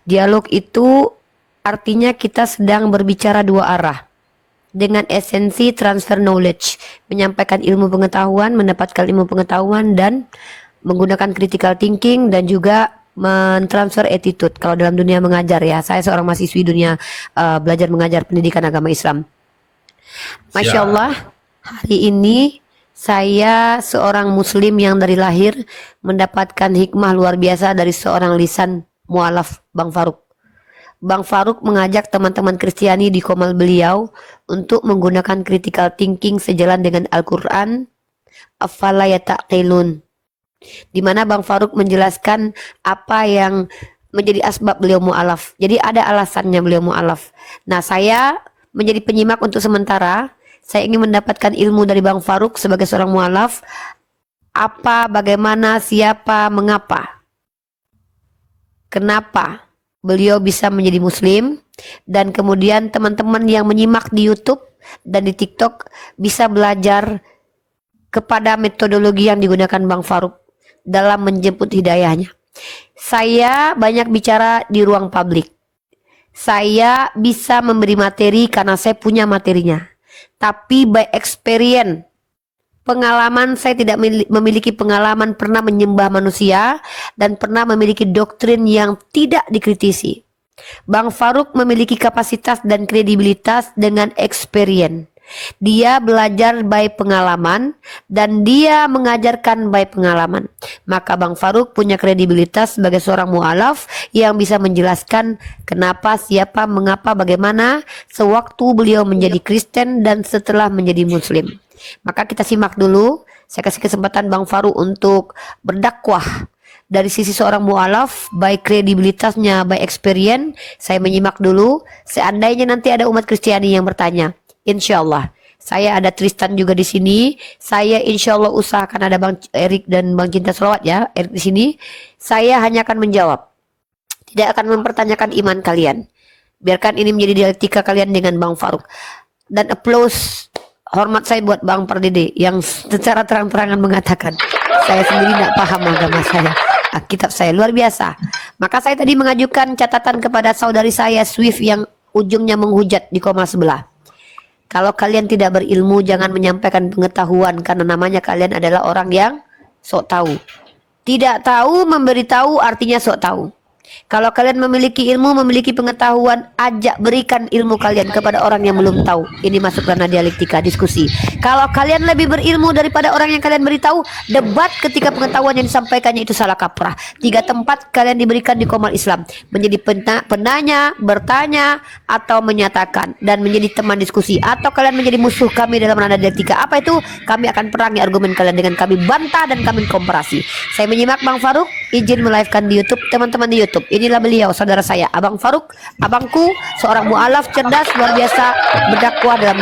Dialog itu artinya kita sedang berbicara dua arah. Dengan esensi transfer knowledge, menyampaikan ilmu pengetahuan, mendapatkan ilmu pengetahuan, dan menggunakan critical thinking, dan juga mentransfer attitude. Kalau dalam dunia mengajar ya, saya seorang mahasiswi dunia belajar mengajar pendidikan agama Islam. Masya Allah, hari ini saya seorang muslim yang dari lahir mendapatkan hikmah luar biasa dari seorang lisan mualaf, Bang Faruk. Bang Faruk mengajak teman-teman Kristiani di komal beliau untuk menggunakan critical thinking sejalan dengan Al-Quran, afala yata'qilun, di mana Bang Faruk menjelaskan apa yang menjadi asbab beliau mu'alaf. Jadi ada alasannya beliau mu'alaf. Nah, saya menjadi penyimak untuk sementara. Saya ingin mendapatkan ilmu dari Bang Faruk sebagai seorang mu'alaf. Apa, bagaimana, siapa, mengapa, kenapa beliau bisa menjadi muslim, dan kemudian teman-teman yang menyimak di YouTube dan di TikTok bisa belajar kepada metodologi yang digunakan Bang Faruk dalam menjemput hidayahnya. Saya banyak bicara di ruang publik. Saya bisa memberi materi karena saya punya materinya. Tapi by experience, pengalaman, saya tidak memiliki pengalaman pernah menyembah manusia dan pernah memiliki doktrin yang tidak dikritisi. Bang Faruk memiliki kapasitas dan kredibilitas dengan experience. Dia belajar by pengalaman dan dia mengajarkan by pengalaman. Maka Bang Faruk punya kredibilitas sebagai seorang mu'alaf yang bisa menjelaskan kenapa, siapa, mengapa, bagaimana sewaktu beliau menjadi Kristen dan setelah menjadi Muslim. Maka kita simak dulu. Saya kasih kesempatan Bang Faruk untuk berdakwah dari sisi seorang mu'alaf, by kredibilitasnya, by experience. Saya menyimak dulu. Seandainya nanti ada umat Kristiani yang bertanya, insya Allah. Saya ada Tristan juga di sini. Saya insya Allah usahakan ada Bang Erik dan Bang Cinta Selawat ya. Erik di sini. Saya hanya akan menjawab. Tidak akan mempertanyakan iman kalian. Biarkan ini menjadi dialektika kalian dengan Bang Faruk. Dan applause, hormat saya buat Bang Pardede yang secara terang-terangan mengatakan saya sendiri tidak paham agama saya, kitab saya luar biasa. Maka saya tadi mengajukan catatan kepada saudari saya Swift yang ujungnya menghujat di koma sebelah. Kalau kalian tidak berilmu, jangan menyampaikan pengetahuan, karena namanya kalian adalah orang yang sok tahu. Tidak tahu memberitahu artinya sok tahu. Kalau kalian memiliki ilmu, memiliki pengetahuan, ajak berikan ilmu kalian kepada orang yang belum tahu. Ini masuk ranah dialektika, diskusi. Kalau kalian lebih berilmu daripada orang yang kalian beritahu, debat ketika pengetahuan yang disampaikannya itu salah kaprah. 3 tempat kalian diberikan di komal Islam: menjadi penanya, bertanya, atau menyatakan, dan menjadi teman diskusi. Atau kalian menjadi musuh kami dalam ranah dialektika. Apa itu? Kami akan perangi argumen kalian dengan kami bantah dan kami komparasi. Saya menyimak Bang Faruk, izin melivekan di YouTube. Teman-teman di YouTube, inilah beliau, saudara saya, Abang Faruk, abangku, seorang mu'alaf cerdas, luar biasa, berdakwah dalam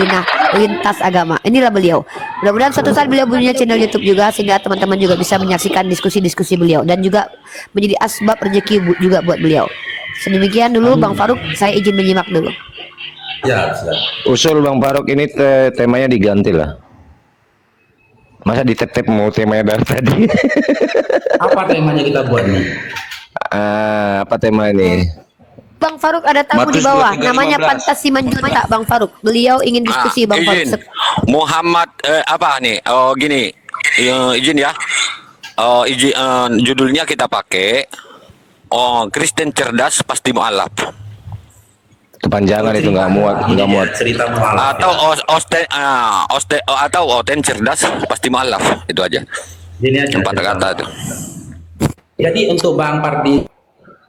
lintas agama. Inilah beliau. Mudah-mudahan suatu saat beliau punya channel YouTube juga, sehingga teman-teman juga bisa menyaksikan diskusi-diskusi beliau dan juga menjadi asbab rezeki juga buat beliau. Sedemikian dulu Bang Faruk, saya izin menyimak dulu. Ya, silakan. Usul Bang Faruk ini temanya diganti lah. Masa ditetep mau temanya dari tadi? Apa temanya kita buat nih? Apa tema ini? Bang Faruk ada tamu di bawah, namanya Fantasi Manjuta. Bang Faruk, beliau ingin diskusi Bang izin. Faruk. Muhammad apa nih? Oh gini, izin ya. Judulnya kita pakai. Kristen cerdas pasti mualaf. Kepanjangan itu nggak muat, nggak muat. Cerita mualaf. Atau Oten cerdas pasti mualaf. Itu aja. Gini aja. 4 kata itu. Jadi untuk Bang Pardi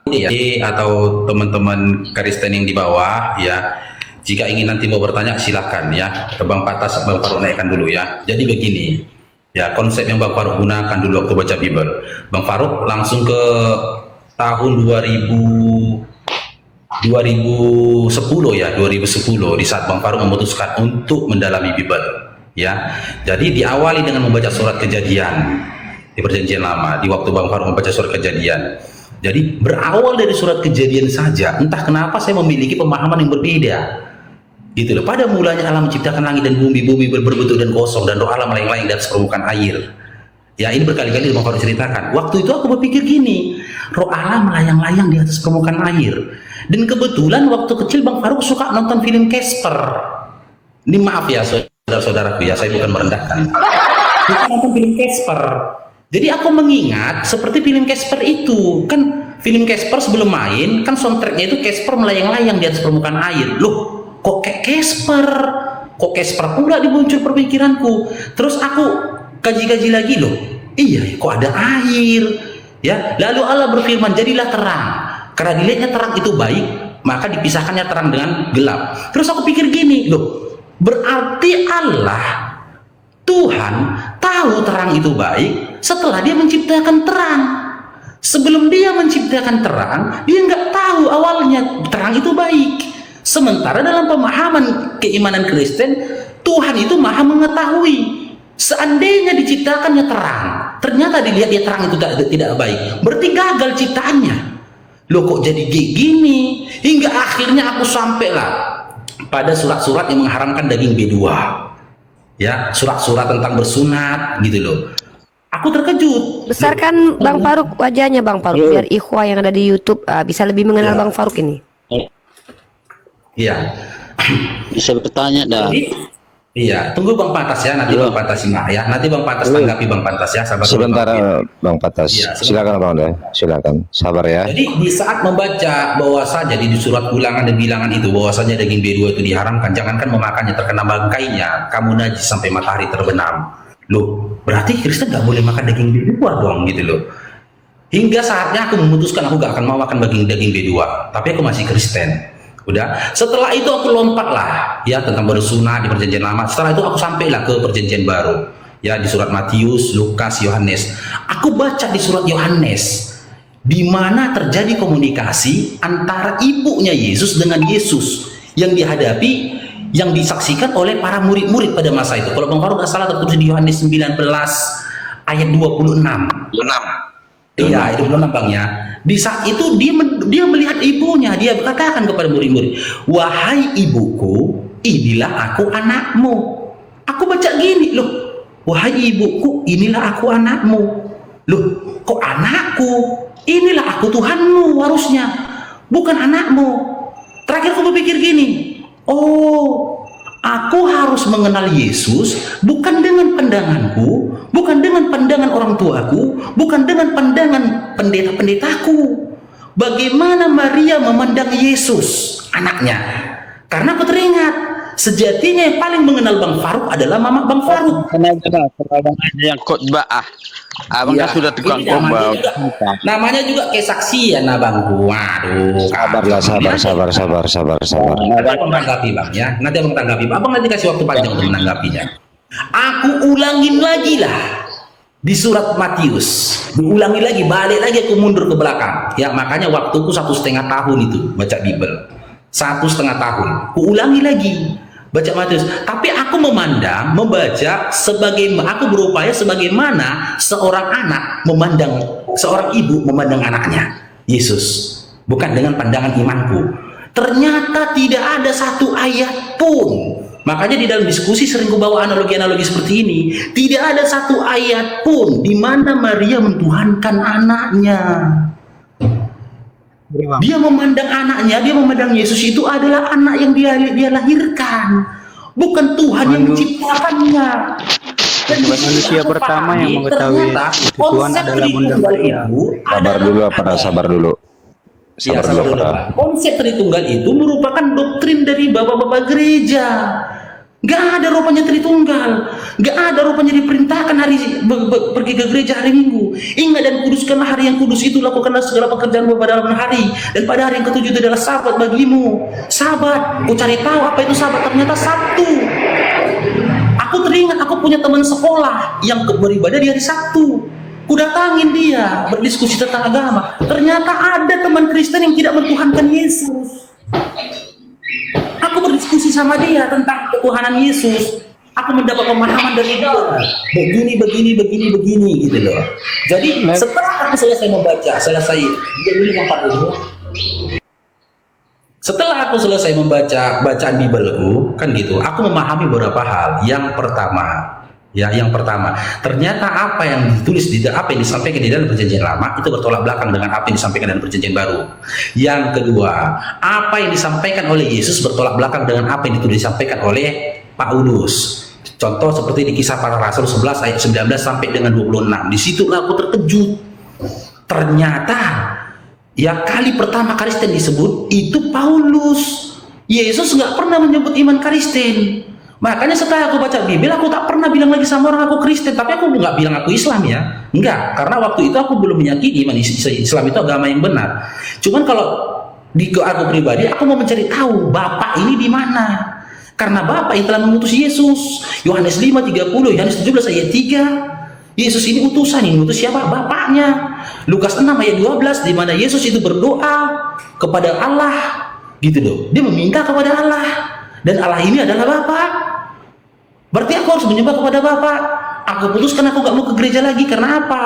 ya, atau teman-teman Kristen yang di bawah ya, jika ingin nanti mau bertanya silahkan ya. Bang Patas, Bang Faruk naikkan dulu ya. Jadi begini ya, konsep yang Bang Faruk gunakan dulu waktu baca Bible. Bang Faruk langsung ke tahun 2010 ya, 2010 di saat Bang Faruk memutuskan untuk mendalami Bible ya. Jadi diawali dengan membaca surat Kejadian di Perjanjian Lama, di waktu Bang Faruk membaca surat Kejadian. Jadi berawal dari surat Kejadian saja, entah kenapa saya memiliki pemahaman yang berbeda. Gitu loh. Pada mulanya Allah menciptakan langit dan bumi, bumi berbentuk dan kosong, dan roh Allah melayang-layang di atas permukaan air. Ya, ini berkali-kali Bang Faruk ceritakan. Waktu itu aku berpikir gini, roh Allah melayang-layang di atas permukaan air. Dan kebetulan waktu kecil Bang Faruk suka nonton film Casper. Ini maaf ya saudara-saudaraku ya, saya bukan merendahkan. Suka nonton film Casper. Jadi aku mengingat seperti film Casper itu. Kan film Casper sebelum main, kan soundtracknya itu Casper melayang-layang di atas permukaan air. Loh, kok kayak Casper? Kok Casper pula dimuncul perpikiranku. Terus aku kaji-kaji lagi loh. Iya, kok ada air? Ya, lalu Allah berfirman, jadilah terang. Karena dilihatnya terang itu baik, maka dipisahkannya terang dengan gelap. Terus aku pikir gini, loh, berarti Allah, Tuhan tahu terang itu baik setelah dia menciptakan terang. Sebelum dia menciptakan terang, dia nggak tahu awalnya terang itu baik. Sementara dalam pemahaman keimanan Kristen, Tuhan itu maha mengetahui. Seandainya diciptakannya terang, ternyata dilihat dia terang itu tidak baik, berarti gagal ciptaannya. Loh, kok jadi gini? Hingga akhirnya aku sampailah pada surat-surat yang mengharamkan daging B2. Ya, surat-surat tentang bersunat gitu loh. Aku terkejut. Besarkan Bang Faruk wajahnya Bang Faruk, biar ikhwah yang ada di YouTube bisa lebih mengenal Bang Faruk ini. Iya. Bisa bertanya dah. Iya, tunggu Bang Pantas ya, nanti Bang Pantas simak ya. Nanti Bang Pantas tanggapi Bang Pantas ya, sabar. Sebentar Bang Pantas. Ya, silakan Bang Anda, silakan. Sabar ya. Jadi di saat membaca bahwasanya di surat ulangan dan bilangan itu bahwasanya daging B2 itu diharamkan, jangankan memakannya terkena bangkainya, kamu najis sampai matahari terbenam. Loh, berarti Kristen nggak boleh makan daging B2 dong gitu loh. Hingga saatnya aku memutuskan aku gak akan mau makan daging B2, tapi aku masih Kristen. Udah, setelah itu aku lompat lah ya tentang bersunat di perjanjian lama. Setelah itu aku sampailah ke perjanjian baru ya, di surat Matius, Lukas, Yohanes. Aku baca di surat Yohanes di mana terjadi komunikasi antara ibunya Yesus dengan Yesus yang dihadapi, yang disaksikan oleh para murid-murid pada masa itu. Kalau Bang Faruk nggak salah tertulis di Yohanes 19 ayat 26. Iya, itu 26 Bang ya. Di saat itu dia melihat ibunya, dia berkatakan kepada murid-murid, "Wahai ibuku, inilah aku anakmu." Aku baca gini, loh, "Wahai ibuku, inilah aku anakmu." Loh, kok anakku? Inilah aku Tuhanmu harusnya, bukan anakmu. Terakhir aku berpikir gini, oh, aku harus mengenal Yesus bukan dengan pandanganku, bukan dengan pandangan orang tuaku, bukan dengan pandangan pendeta-pendetaku. Bagaimana Maria memandang Yesus, anaknya? Karena aku teringat, sejatinya yang paling mengenal Bang Faruk adalah Mama Bang Faruk. Abang aja yang khotbah abang Ya, kan sudah tukang ini khotbah. namanya juga kesaksian abangku. Waduh, Sabarlah, sabar. Nanti abang tanggapi Bang ya, nanti abang tanggapi. Abang nanti kasih waktu panjang untuk menanggapinya. Aku ulangin lagi lah di surat Matius, diulangi lagi, balik lagi aku mundur ke belakang. Ya makanya waktuku 1,5 tahun itu baca Bible, 1,5 tahun. Ku ulangi lagi baca Matius, tapi aku membaca aku berupaya sebagaimana seorang anak memandang, seorang ibu memandang anaknya Yesus, bukan dengan pandangan imanku. Ternyata tidak ada satu ayat pun, makanya di dalam diskusi sering kubawa analogi-analogi seperti ini, tidak ada satu ayat pun di mana Maria mentuhankan anaknya. Dia memandang anaknya, dia memandang Yesus itu adalah anak yang dia lahirkan, bukan Tuhan yang menciptakannya. Dan manusia pertama yang mengetahui Tuhan adalah Bunda Maria. Sabar dulu. Pak. Konsep Tritunggal itu merupakan doktrin dari bapak-bapak gereja. Gak ada rupanya Tritunggal, gak ada rupanya diperintahkan pergi ke gereja hari Minggu. Ingat dan kuduskanlah hari yang kudus itu, lakukanlah segala pekerjaanmu pada dalam hari, dan pada hari yang ketujuh itu adalah Sabat bagimu. Sabat, aku cari tahu apa itu Sabat, ternyata Sabtu. Aku teringat aku punya teman sekolah yang beribadah di hari Sabtu. Kudatangin dia berdiskusi tentang agama. Ternyata ada teman Kristen yang tidak mentuhankan Yesus. Aku berdiskusi sama dia tentang ketuhanan Yesus. Aku mendapat pemahaman dari dia. Begini gitu loh. Jadi setelah aku selesai membaca, setelah aku selesai membaca bacaan Bibelku, kan gitu, aku memahami beberapa hal. Yang pertama, Ya, yang pertama, ternyata apa yang ditulis apa yang disampaikan di dalam perjanjian lama itu bertolak belakang dengan apa yang disampaikan dalam perjanjian baru. Yang kedua, apa yang disampaikan oleh Yesus bertolak belakang dengan apa yang disampaikan oleh Paulus. Contoh seperti di Kisah Para Rasul 11 ayat 19 sampai dengan 26. Di situ aku terkejut. Ternyata ya kali pertama Kristen disebut itu Paulus. Yesus nggak pernah menyebut iman Kristen. Makanya setelah aku baca Bible, aku tak pernah bilang lagi sama orang aku Kristen, tapi aku nggak bilang aku Islam ya, enggak, karena waktu itu aku belum meyakini iman Islam itu agama yang benar. Cuman kalau di aku pribadi, aku mau mencari tahu Bapak ini di mana, karena Bapak yang telah mengutus Yesus. Yohanes 5:30, Yohanes 17 ayat 3. Yesus ini utusan, ini utus siapa? Bapaknya. Lukas 6 ayat 12, di mana Yesus itu berdoa kepada Allah, gitu loh. Dia meminta kepada Allah. Dan Allah ini adalah Bapa. Berarti aku harus menyembah kepada Bapa. Aku putuskan aku gak mau ke gereja lagi. Karena apa?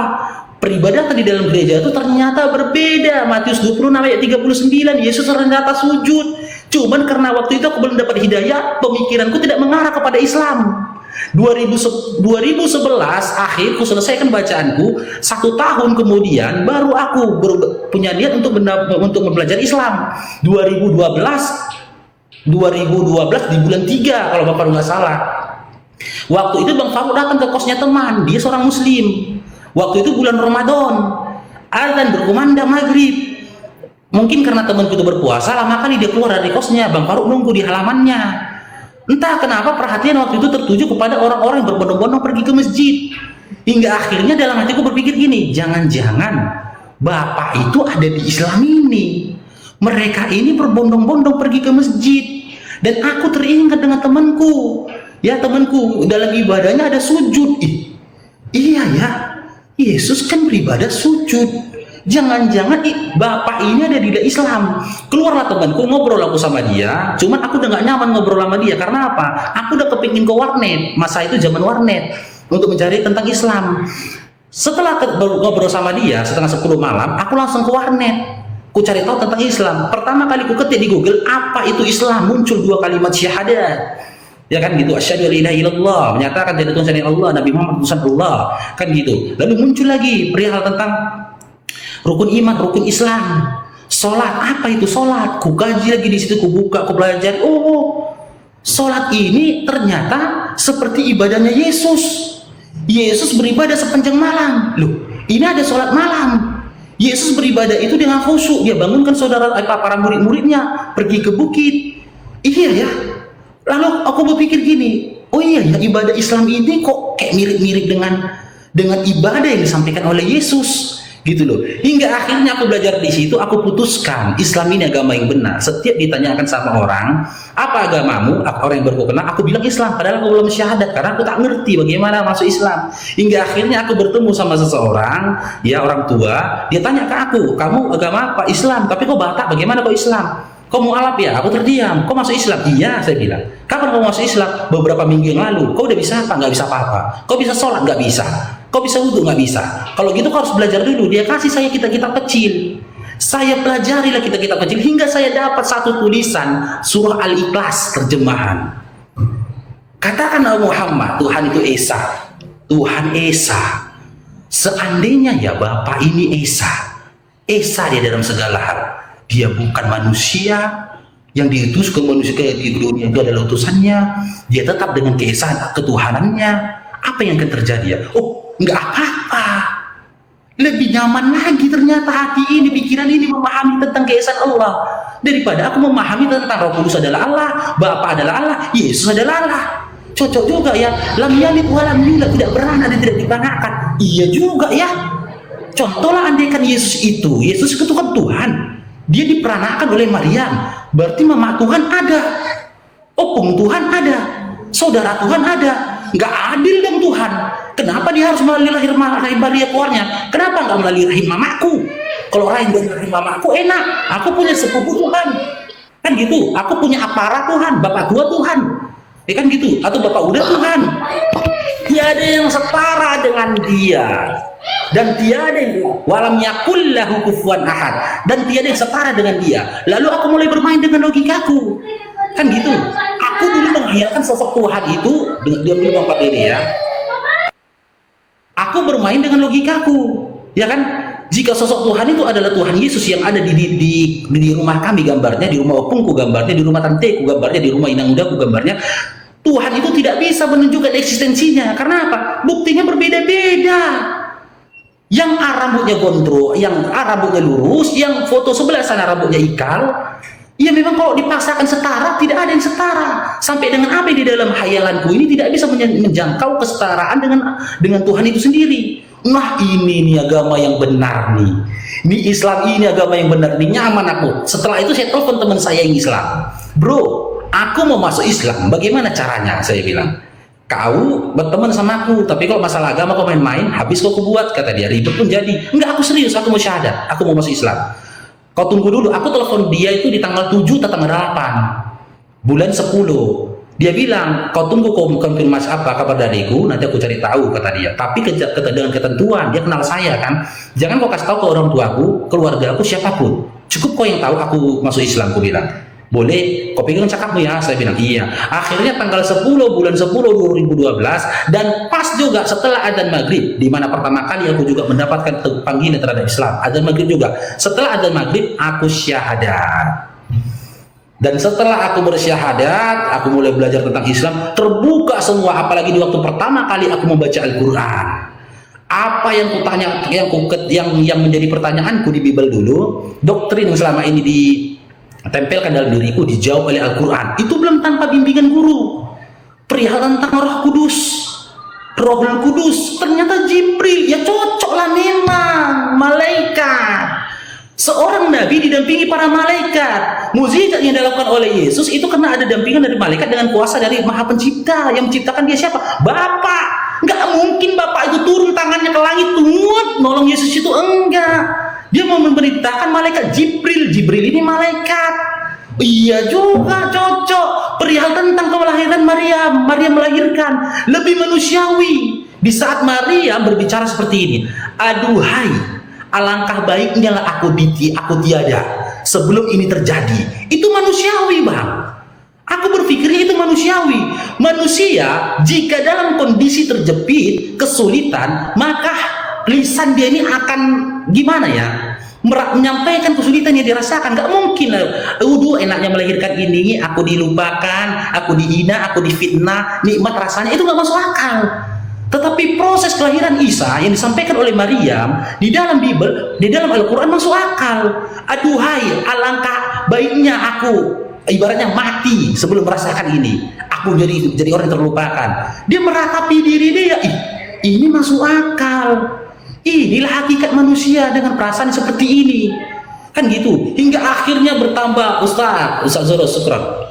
Peribadatan di dalam gereja itu ternyata berbeda. Matius 26 ayat 39, Yesus ternyata sujud. Cuman karena waktu itu aku belum dapat hidayah, pemikiranku tidak mengarah kepada Islam. 2011 akhir ku selesaikan bacaanku, 1 tahun kemudian baru aku punya niat untuk mempelajari Islam. 2012 di bulan 3 kalau Bapak nggak salah. Waktu itu Bang Faruk datang ke kosnya teman, dia seorang muslim. Waktu itu bulan Ramadan, azan berkumandang maghrib. Mungkin karena temanku itu berpuasa, lama kali dia keluar dari kosnya. Bang Faruk nunggu di halamannya. Entah kenapa perhatian waktu itu tertuju kepada orang-orang yang berbondong-bondong pergi ke masjid. Hingga akhirnya dalam hatiku berpikir gini, jangan-jangan Bapak itu ada di Islam ini. Mereka ini berbondong-bondong pergi ke masjid. Dan aku teringat dengan temanku. Ya, temanku dalam ibadahnya ada sujud. Iya ya, Yesus kan beribadah sujud. Jangan-jangan Bapak ini ada di Islam. Keluarlah temanku, ngobrol aku sama dia. Cuman aku udah gak nyaman ngobrol sama dia. Karena apa? Aku udah kepingin ke warnet. Masa itu zaman warnet. Untuk mencari tentang Islam. Setelah ngobrol sama dia, setengah 10 malam, aku langsung ke warnet. Ku cari tahu tentang Islam. Pertama kali ku ketik di Google apa itu Islam, muncul 2 kalimat syahadat. Ya kan gitu, asyhadu alla ilaha illallah, menyatakan tidak Tuhan selain Allah, Nabi Muhammad utusan Allah, kan gitu. Lalu muncul lagi perihal tentang rukun iman, rukun Islam. Salat, apa itu salat? Ku kaji lagi di situ, ku buka, ku belajar. Oh, salat ini ternyata seperti ibadahnya Yesus. Yesus beribadah sepanjang malam. Loh, ini ada salat malam. Yesus beribadah itu dengan khusyuk. Dia bangunkan para murid-muridnya pergi ke bukit. Iya ya. Lalu aku berpikir gini, oh iya ya, ibadah Islam ini kok kayak mirip-mirip dengan ibadah yang disampaikan oleh Yesus, gitu loh. Hingga akhirnya aku belajar di situ, aku putuskan Islam ini agama yang benar. Setiap ditanyakan sama orang, apa agamamu? Orang yang baru kenal, aku bilang Islam. Padahal aku belum syahadat karena aku tak ngerti bagaimana masuk Islam. Hingga akhirnya aku bertemu sama seseorang, ya orang tua, dia tanya ke aku, kamu agama apa? Islam. Tapi kok Batak? Bagaimana kok Islam? Kau mualaf ya? Aku terdiam. Kau masuk Islam? Iya, saya bilang. Kapan kau masuk Islam? Beberapa minggu yang lalu. Kau udah bisa apa? Nggak bisa apa-apa. Kau bisa sholat? Nggak bisa. Kau bisa wudhu? Nggak bisa. Kalau gitu kau harus belajar dulu. Dia kasih saya kitab-kitab kecil. Saya pelajarilah kitab-kitab kecil hingga saya dapat satu tulisan surah Al-Ikhlas terjemahan. Katakanlah Muhammad, Tuhan itu Esa. Tuhan Esa. Seandainya ya Bapak ini Esa. Esa dia dalam segala hal. Dia bukan manusia yang diutus ke manusia di dunia, itu adalah utusannya. Dia tetap dengan keesaan ketuhanannya. Apa yang akan terjadi ya? Oh, nggak apa-apa. Lebih nyaman lagi ternyata hati ini, pikiran ini memahami tentang keesaan Allah daripada aku memahami tentang Roh Kudus adalah Allah, Bapa adalah Allah, Yesus adalah Allah. Cocok juga ya. Lam yalid wa lam yulad, tidak beranak dan tidak dipangakan. Iya juga ya. Contohlah andaikan Yesus itu kan Tuhan. Dia diperanakan oleh Maryam, berarti mama Tuhan ada, opung Tuhan ada, saudara Tuhan ada. Nggak adil dong Tuhan. Kenapa dia harus melalui rahim Maria keluarnya? Kenapa nggak melalui rahim mamaku? Kalau rahim mamaku enak, aku punya sepupu Tuhan, kan gitu. Aku punya aparat Tuhan, bapak gua Tuhan, ya kan gitu. Atau bapak udah Tuhan. Tiada yang setara dengan dia. Dan tiada yang walam yakullahu kufuwan ahad, dan tiada yang setara dengan dia. Lalu aku mulai bermain dengan logikaku, kan gitu. Aku dulu menghayalkan sosok Tuhan itu dengan dia bilang Pak ini ya, Aku bermain dengan logikaku, ya kan? Jika sosok Tuhan itu adalah Tuhan Yesus yang ada di rumah kami gambarnya, di rumah opungku gambarnya, di rumah tanteku gambarnya, di rumah inang mudaku gambarnya, Tuhan itu tidak bisa menunjukkan eksistensinya. Karena apa? Buktinya berbeda-beda. Yang rambutnya gondrong, yang rambutnya lurus, yang foto sebelah sana rambutnya ikal. Ya memang kalau dipaksakan setara, tidak ada yang setara. Sampai dengan apa yang di dalam hayalanku ini tidak bisa menjangkau kesetaraan dengan Tuhan itu sendiri. Nah ini nih agama yang benar nih. Ini Islam ini agama yang benar nih, nyaman aku. Setelah itu saya telepon teman saya yang Islam. Bro, aku mau masuk Islam, bagaimana caranya? Saya bilang. Kau berteman sama aku, tapi kalau masalah agama kau main-main, habis kau buat, kata dia, ribet pun jadi. Enggak, aku serius, aku mau syahadat, aku mau masuk Islam. Kau tunggu dulu, aku telepon dia itu di tanggal 7 atau tanggal 8 bulan 10. Dia bilang, kau tunggu kau konfirmasi apa kabar dariku, nanti aku cari tahu, kata dia. Tapi dengan ketentuan, dia kenal saya kan. Jangan kau kasih tahu ke orang tuaku, keluarga aku, siapapun. Cukup kau yang tahu aku masuk Islam, aku bilang. Boleh, kau pegang cakapmu ya, saya bilang iya. Akhirnya tanggal 10 bulan 10 2012 dan pas juga setelah adzan maghrib, di mana pertama kali aku juga mendapatkan panggilan terhadap Islam, adzan maghrib juga. Setelah adzan maghrib aku syahadat. Dan setelah aku bersyahadat, aku mulai belajar tentang Islam, terbuka semua, apalagi di waktu pertama kali aku membaca Al-Qur'an. Apa yang kutanya, yang menjadi pertanyaanku di Bible dulu, doktrin yang selama ini ditempelkan dalam diriku dijawab oleh Al-Quran. Itu belum tanpa bimbingan guru. Perihal tentang Roh Kudus, Rohul Kudus, ternyata Jibril, ya cocoklah memang malaikat. Seorang nabi didampingi para malaikat. Mukjizat yang dilakukan oleh Yesus itu karena ada dampingan dari malaikat dengan kuasa dari Maha Pencipta. Yang menciptakan dia siapa? Bapak. Nggak mungkin Bapak itu turun tangannya ke langit nolong Yesus itu, enggak. Dia mau memerintahkan malaikat Jibril. Jibril ini malaikat. Iya juga, cocok. Perihal tentang kelahiran Maryam. Maryam melahirkan. Lebih manusiawi. Di saat Maryam berbicara seperti ini. Aduhai, alangkah baiknya lah aku tiada sebelum ini terjadi. Itu manusiawi, Bang. Aku berpikirnya itu manusiawi. Manusia jika dalam kondisi terjepit, kesulitan, maka lisan dia ini akan gimana ya, menyampaikan kesulitan yang dirasakan. Gak mungkin lah, enaknya melahirkan ini, aku dilupakan, aku dihina, aku difitnah, nikmat rasanya, itu gak masuk akal. Tetapi proses kelahiran Isa yang disampaikan oleh Maryam di dalam Bible, di dalam Al-Quran masuk akal. Aduhai, alangkah baiknya aku ibaratnya mati sebelum merasakan ini. Aku jadi orang yang terlupakan. Dia meratapi diri dia, ini masuk akal. Inilah hakikat manusia dengan perasaan seperti ini. Kan gitu. Hingga akhirnya bertambah, Ustaz Zoro Sukron.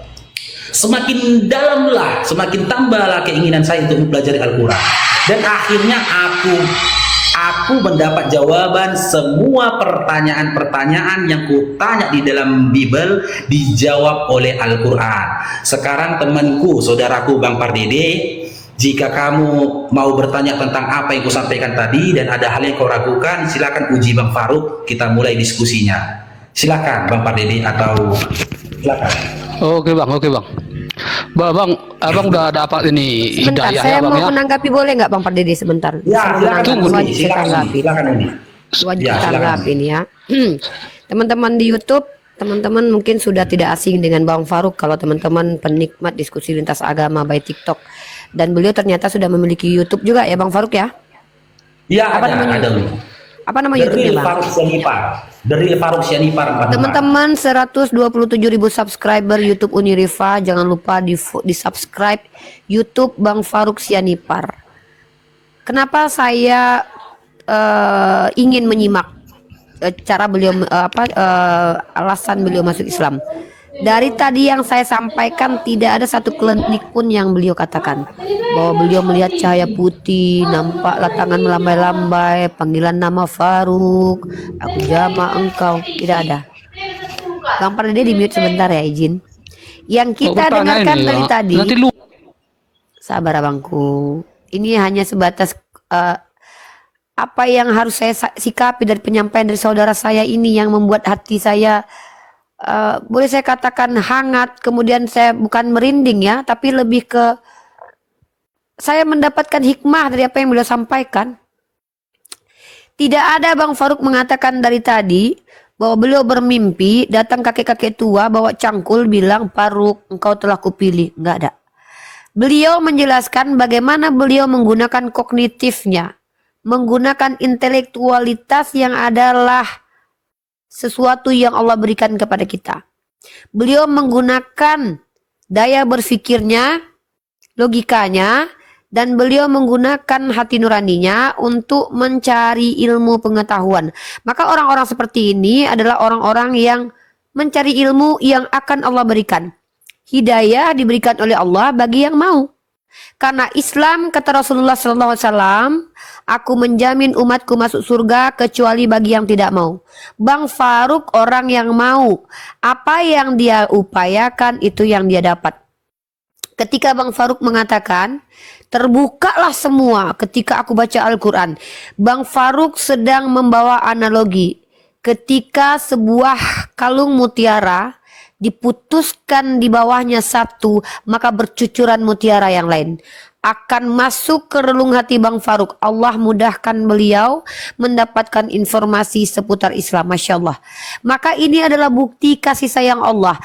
Semakin dalamlah, semakin tambahlah keinginan saya untuk mempelajari Al-Quran. Dan akhirnya aku mendapat jawaban semua pertanyaan-pertanyaan yang kutanya di dalam Bible dijawab oleh Al-Quran. Sekarang temanku, saudaraku Bang Pardede, jika kamu mau bertanya tentang apa yang kusampaikan tadi dan ada hal yang kau ragukan, silakan uji Bang Faruk, kita mulai diskusinya. Silakan Bang Pardede atau silakan. Oke bang. Abang udah dapat ini Sebentar, hidayah saya ya bang mau ya. menanggapi, boleh nggak Bang Pardede sebentar? Ya, silakan Tunggu, Uni, wajib saya silakan tanggapi. silakan Uni. Wajib Ya, silakan. tanggap ini ya. Teman-teman di YouTube, teman-teman mungkin sudah tidak asing dengan Bang Faruk kalau teman-teman penikmat diskusi lintas agama by TikTok. Dan beliau ternyata sudah memiliki YouTube juga ya Bang Faruk ya? Ya, Apa namanya? ada Uni. Apa nama YouTube-nya Bang? Faruk Sianipar. Dari Faruk Sianipar. Teman-teman 127.000 subscriber YouTube Uniriva, jangan lupa di subscribe YouTube Bang Faruk Sianipar. Kenapa saya ingin menyimak cara beliau alasan beliau masuk Islam? Dari tadi yang saya sampaikan tidak ada satu klinik pun yang beliau katakan bahwa beliau melihat cahaya putih, nampaklah tangan melambai-lambai, panggilan nama Faruk, aku jama engkau, tidak ada. Bang Pardede di mute sebentar ya, izin. Yang kita dengarkan dari tadi, sabar abangku, ini hanya sebatas apa yang harus saya sikapi dari penyampaian dari saudara saya ini yang membuat hati saya boleh saya katakan hangat, kemudian saya bukan merinding ya, tapi lebih ke saya mendapatkan hikmah dari apa yang beliau sampaikan. Tidak ada Bang Faruk mengatakan dari tadi bahwa beliau bermimpi datang kakek-kakek tua bawa cangkul bilang, Faruk engkau telah kupilih. Enggak ada. Beliau menjelaskan bagaimana beliau menggunakan kognitifnya, menggunakan intelektualitas yang adalah sesuatu yang Allah berikan kepada kita. Beliau menggunakan daya berpikirnya, logikanya, dan beliau menggunakan hati nuraninya untuk mencari ilmu pengetahuan. Maka orang-orang seperti ini adalah orang-orang yang mencari ilmu yang akan Allah berikan. Hidayah diberikan oleh Allah bagi yang mau. Karena Islam, kata Rasulullah SAW, aku menjamin umatku masuk surga kecuali bagi yang tidak mau. Bang Faruk orang yang mau. Apa yang dia upayakan itu yang dia dapat. Ketika Bang Faruk mengatakan, terbukalah semua ketika aku baca Al-Quran. Bang Faruk sedang membawa analogi. Ketika sebuah kalung mutiara diputuskan di bawahnya satu, maka bercucuran mutiara yang lain akan masuk ke relung hati Bang Faruk. Allah mudahkan beliau mendapatkan informasi seputar Islam. Masya Allah. Maka ini adalah bukti kasih sayang Allah.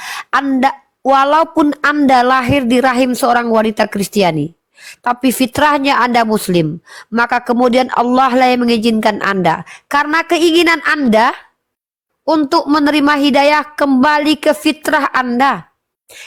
Walaupun Anda lahir di rahim seorang wanita Kristiani, tapi fitrahnya Anda Muslim, maka kemudian Allah lah yang mengizinkan Anda. Karena keinginan Anda untuk menerima hidayah kembali ke fitrah Anda.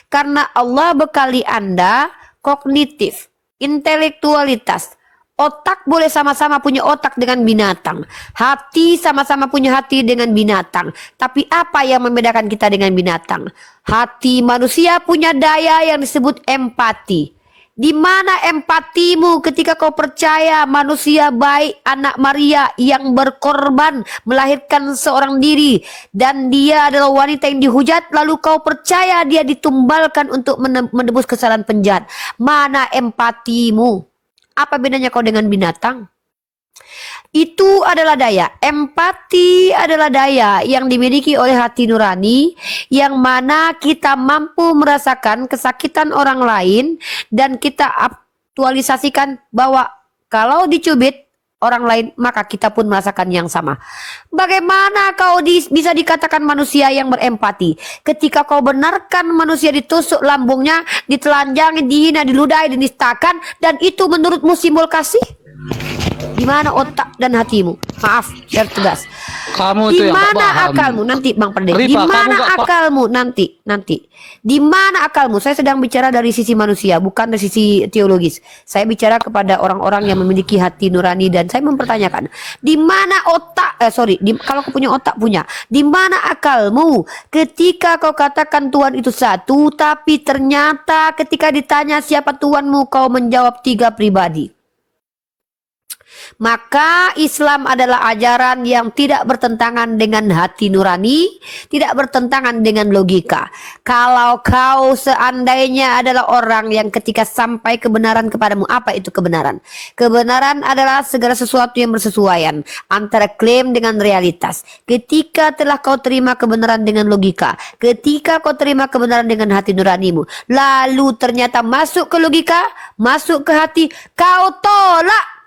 Karena Allah bekali Anda kognitif, intelektualitas. Otak boleh sama-sama punya otak dengan binatang. Hati sama-sama punya hati dengan binatang. Tapi apa yang membedakan kita dengan binatang? Hati manusia punya daya yang disebut empati. Di mana empatimu ketika kau percaya manusia baik, anak Maria yang berkorban melahirkan seorang diri dan dia adalah wanita yang dihujat, lalu kau percaya dia ditumbalkan untuk menebus kesalahan penjahat. Mana empatimu? Apa bedanya kau dengan binatang? Itu adalah daya. Empati adalah daya yang dimiliki oleh hati nurani, yang mana kita mampu merasakan kesakitan orang lain dan kita aktualisasikan bahwa kalau dicubit orang lain maka kita pun merasakan yang sama. Bagaimana kau bisa dikatakan manusia yang berempati ketika kau benarkan manusia ditusuk lambungnya, ditelanjangi, dihina, diludahi, dinistakan, dan itu menurutmu simbol kasih? Di mana otak dan hatimu? Maaf, share tegas. Kamu Di itu yang tak mana paham. akalmu nanti, Bang Perde? Di Rifa, kamu mana nggak akalmu nanti? Di mana akalmu? Saya sedang bicara dari sisi manusia, bukan dari sisi teologis. Saya bicara kepada orang-orang yang memiliki hati nurani dan saya mempertanyakan, di mana otak? Kalau kau punya otak punya. Di mana akalmu? Ketika kau katakan Tuhan itu satu, tapi ternyata ketika ditanya siapa Tuhanmu, kau menjawab 3 pribadi. Maka Islam adalah ajaran yang tidak bertentangan dengan hati nurani, tidak bertentangan dengan logika. Kalau kau seandainya adalah orang yang ketika sampai kebenaran kepadamu, apa itu kebenaran? Kebenaran adalah segala sesuatu yang bersesuaian antara klaim dengan realitas. Ketika telah kau terima kebenaran dengan logika, ketika kau terima kebenaran dengan hati nuranimu, lalu ternyata masuk ke logika, masuk ke hati, kau tolak.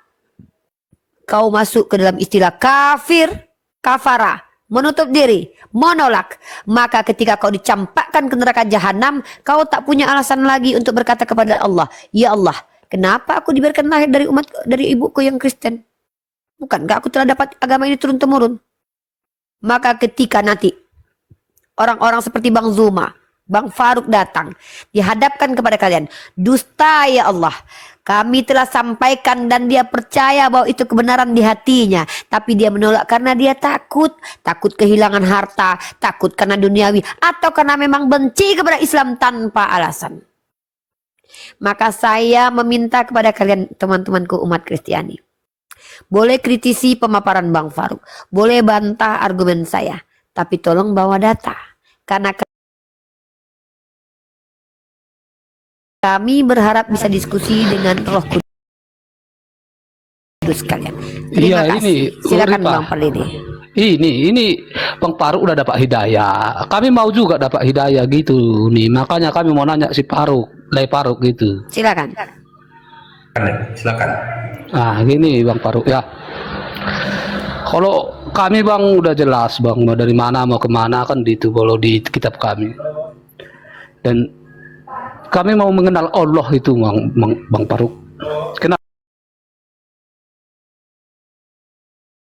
Kau masuk ke dalam istilah kafir, kafara, menutup diri, menolak. Maka ketika kau dicampakkan ke neraka jahanam, kau tak punya alasan lagi untuk berkata kepada Allah, ya Allah, kenapa aku dibiarkan lahir dari ibuku yang Kristen? Bukankah aku telah dapat agama ini turun temurun? Maka ketika nanti orang-orang seperti Bang Zuma, Bang Faruk datang, dihadapkan kepada kalian, dusta ya Allah, kami telah sampaikan dan dia percaya bahwa itu kebenaran di hatinya, tapi dia menolak karena dia takut kehilangan harta, takut karena duniawi, atau karena memang benci kepada Islam tanpa alasan. Maka saya meminta kepada kalian teman-temanku umat Kristiani, boleh kritisi pemaparan Bang Faruk, boleh bantah argumen saya, tapi tolong bawa data, karena kami berharap bisa diskusi dengan Roh Kudus kalian. Terima Iya, kasih. ini Silakan Rifa. Bang Perdede. Ini Bang Faruk udah dapat hidayah. Kami mau juga dapat hidayah gitu nih. Makanya kami mau nanya si Faruk, Faruk gitu. Silakan. Silakan. Nah, gini Bang Faruk ya. Kalau kami bang udah jelas bang, mau dari mana mau kemana kan itu kalau di kitab kami. Dan kami mau mengenal Allah itu bang Faruk.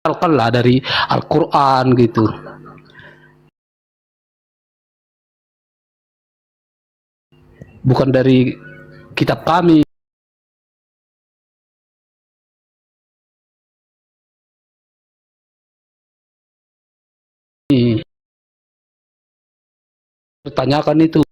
Kenalkanlah dari Al-Quran gitu. Bukan dari kitab kami. Pertanyakan itu.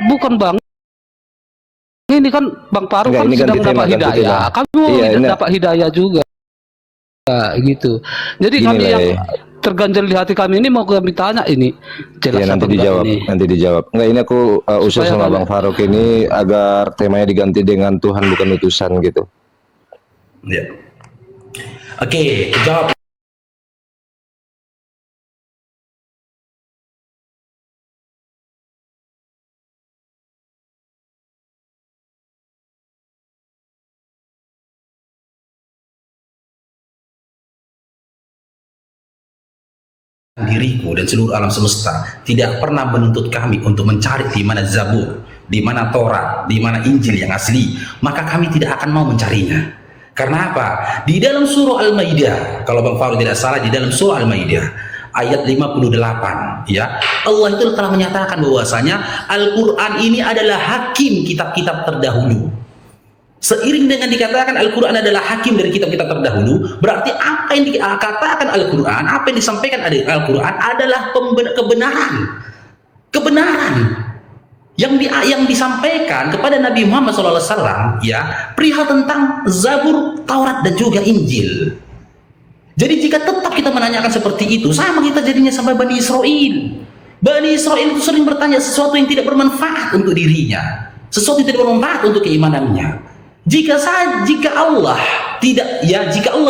Bukan bang. Ini kan Bang Faruk Enggak, kan ini sedang ganti tema, mendapat ganti hidayah. tema. Kami mau Iya, ini dapat hidayah juga. Gitu. Jadi Gini kami lah, yang ya. terganjal di hati kami ini mau kami tanya ini. Jelas Iya, nanti apa enggak dijawab, ini? nanti dijawab. Enggak, ini aku usul Supaya sama kami- Bang Faruk ini agar temanya diganti dengan Tuhan bukan utusan gitu. Ya. Oke, jawab. Diriku dan seluruh alam semesta tidak pernah menuntut kami untuk mencari di mana Zabur, di mana Torah, di mana Injil yang asli, maka kami tidak akan mau mencarinya. Karena apa? Di dalam surah Al-Maidah, kalau Bang Faruk tidak salah, di dalam surah Al-Maidah ayat 58, ya, Allah itu telah menyatakan bahwasanya Al-Quran ini adalah hakim kitab-kitab terdahulu. Seiring dengan dikatakan Al-Quran adalah hakim dari kitab-kitab terdahulu, berarti apa yang dikatakan Al-Quran, apa yang disampaikan Al-Quran adalah kebenaran. Kebenaran yang disampaikan kepada Nabi Muhammad SAW, ya, perihal tentang Zabur, Taurat, dan juga Injil. Jadi jika tetap kita menanyakan seperti itu, sama kita jadinya sampai Bani Israel. Bani Israel itu sering bertanya sesuatu yang tidak bermanfaat untuk dirinya, sesuatu yang tidak bermanfaat untuk keimanannya. Jika Allah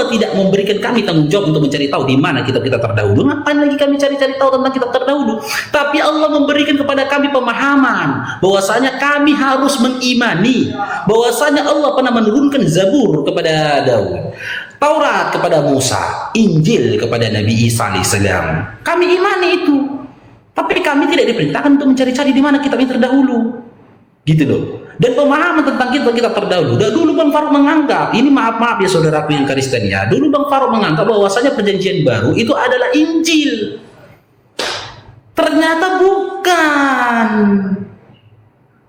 tidak memberikan kami tanggung jawab untuk mencari tahu di mana kitab-kitab terdahulu, ngapain lagi kami cari-cari tahu tentang kitab terdahulu? Tapi Allah memberikan kepada kami pemahaman bahwasanya kami harus mengimani bahwasanya Allah pernah menurunkan Zabur kepada Daud, Taurat kepada Musa, Injil kepada Nabi Isa alaihissalam. Kami imani itu, tapi kami tidak diperintahkan untuk mencari-cari di mana kitab yang terdahulu. Gitu loh. Dan pemahaman tentang kita terdahulu. Dulu Bang Faruk menganggap, ini maaf ya saudaraku yang Kristen ya, dulu Bang Faruk menganggap bahwasanya perjanjian baru itu adalah Injil. Ternyata bukan.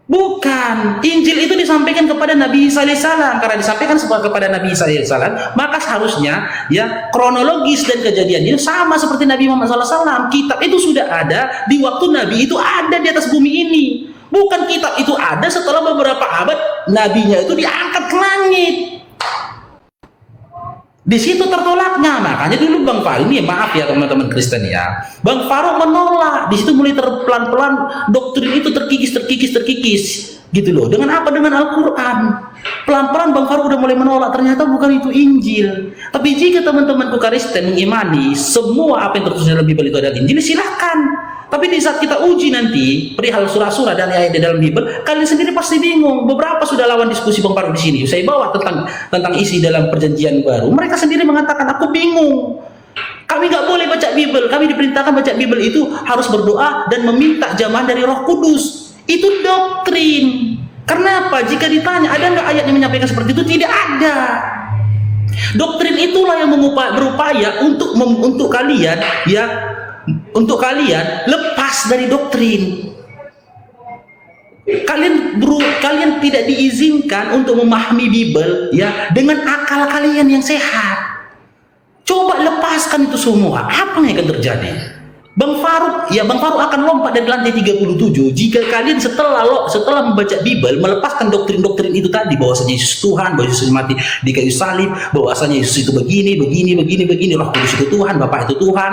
Bukan. Injil itu disampaikan kepada Nabi Isa alaihissalam. Karena disampaikan kepada Nabi Isa alaihissalam, maka seharusnya ya kronologis dan kejadiannya sama seperti Nabi Muhammad SAW. Kitab itu sudah ada di waktu Nabi itu ada di atas bumi ini. Bukan kitab itu ada setelah beberapa abad nabinya itu diangkat ke langit. Di situ tertolaknya. Makanya dulu Bang Faruk ini, maaf ya teman-teman Kristen ya, Bang Faruk menolak. Di situ mulai pelan-pelan doktrin itu terkikis gitu loh. Dengan apa? Dengan Al-Quran. Pelan-pelan Bang Faruk udah mulai menolak. Ternyata bukan itu Injil. Tapi jika teman-teman Kristen mengimani semua apa yang tertulis dalam Bible itu adalah Injil, silahkan. Tapi di saat kita uji nanti perihal surah-surah dan ayat di dalam Bible, kalian sendiri pasti bingung. Beberapa sudah lawan diskusi Bang Faruk di sini. Saya bawa tentang isi dalam perjanjian baru. Mereka sendiri mengatakan, aku bingung. Kami nggak boleh baca Bible. Kami diperintahkan baca Bible itu harus berdoa dan meminta jamaah dari Roh Kudus. Itu doktrin. Kenapa? Jika ditanya ada nggak ayat yang menyampaikan seperti itu, tidak ada. Doktrin itulah yang berupaya untuk kalian ya. Untuk kalian lepas dari doktrin. Kalian tidak diizinkan untuk memahami Bible ya dengan akal kalian yang sehat. Coba lepaskan itu semua. Apa yang akan terjadi? Bang Faruk akan lompat dari lantai 37 jika kalian setelah membaca Bible melepaskan doktrin-doktrin itu tadi, bahwasanya Yesus Tuhan, bahwa Yesus mati di kayu salib, bahwasanya Yesus itu begini, Roh Kudus itu Tuhan, Bapa itu Tuhan,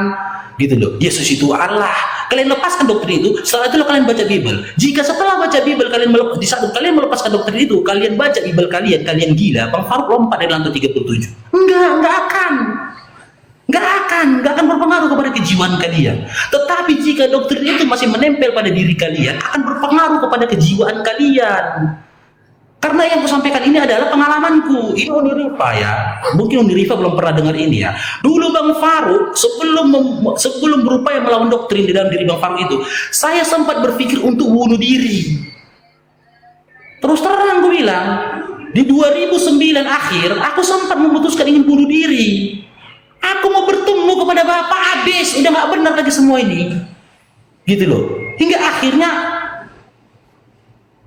gitu loh. Yesus itu Allah. Kalian lepaskan doktrin itu, setelah itu kalian baca Bible. Jika setelah baca Bible di saat kalian melepaskan doktrin itu, kalian baca Bible kalian gila, Bang Faruk lompat dari lantai 37. Enggak akan berpengaruh kepada kejiwaan kalian. Tetapi jika doktrin itu masih menempel pada diri kalian, akan berpengaruh kepada kejiwaan kalian. Karena yang aku sampaikan ini adalah pengalamanku. Ini Uni Rifa ya. Mungkin Uni Rifa belum pernah dengar ini ya. Dulu Bang Faruk sebelum berupaya melawan doktrin di dalam diri Bang Faruk itu, saya sempat berpikir untuk bunuh diri. Terus terang aku bilang, di 2009 akhir aku sempat memutuskan ingin bunuh diri. Aku mau bertemu kepada Bapak, habis udah nggak benar lagi semua ini, gitu loh. Hingga akhirnya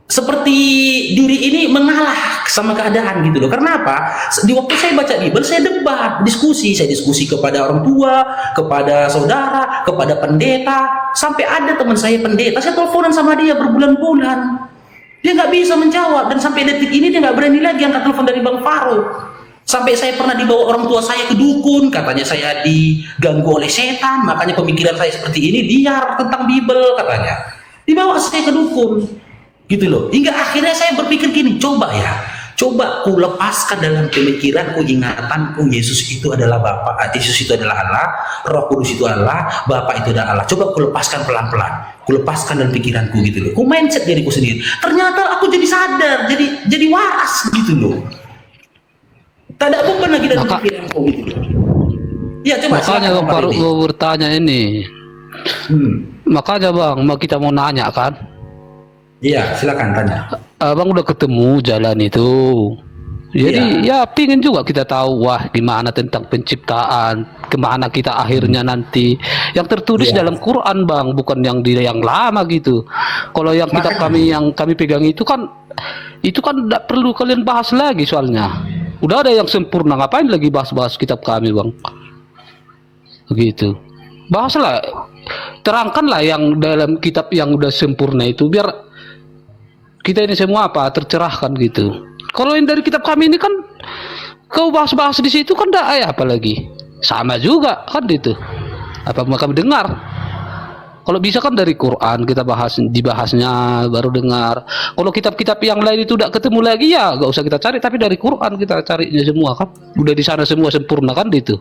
seperti diri ini mengalah sama keadaan, gitu loh. Karena apa? Di waktu saya baca Bible, saya debat, saya diskusi kepada orang tua, kepada saudara, kepada pendeta, sampai ada teman saya pendeta, saya teleponan sama dia berbulan-bulan, dia nggak bisa menjawab, dan sampai detik ini dia nggak berani lagi angkat telepon dari Bang Faruk. Sampai saya pernah dibawa orang tua saya ke dukun, katanya saya diganggu oleh setan, makanya pemikiran saya seperti ini, liar tentang Bible katanya. Dibawa saya ke dukun, gitu loh. Hingga akhirnya saya berpikir gini, coba ku lepaskan dalam pemikiranku, ingatanku, Yesus itu adalah Bapa, Yesus itu adalah Allah, Roh Kudus itu Allah, Bapa itu adalah Allah. Coba ku lepaskan pelan-pelan, ku lepaskan dalam pikiranku, gitu loh. Ku mindset diriku sendiri. Ternyata aku jadi sadar, jadi waras, gitu loh. Tak ada beban lagi dalam pikiranku, gitu. Ya, coba. Makanya Bang Faruk mau bertanya ini. Makanya Bang, kita mau nanya kan? Iya, silakan tanya. Abang udah ketemu jalan itu. Jadi ya pingin juga kita tahu, wah gimana tentang penciptaan, kemana kita akhirnya nanti. Yang tertulis dalam Quran Bang, bukan yang lama gitu. Kalau yang kitab yang kami pegang itu kan tidak perlu kalian bahas lagi soalnya. Udah ada yang sempurna, ngapain lagi bahas-bahas kitab kami Bang? Begitu. Bahaslah, terangkanlah yang dalam kitab yang udah sempurna itu, biar kita ini semua tercerahkan gitu. Kalau yang dari kitab kami ini kan kau bahas-bahas di situ kan apa lagi? Sama juga kan itu. Apa mereka dengar? Kalau bisa kan dari Quran kita dibahasnya baru dengar. Kalau kitab-kitab yang lain itu udah ketemu lagi ya gak usah kita cari, tapi dari Quran kita carinya semua kan. Udah di sana semua sempurna kan itu.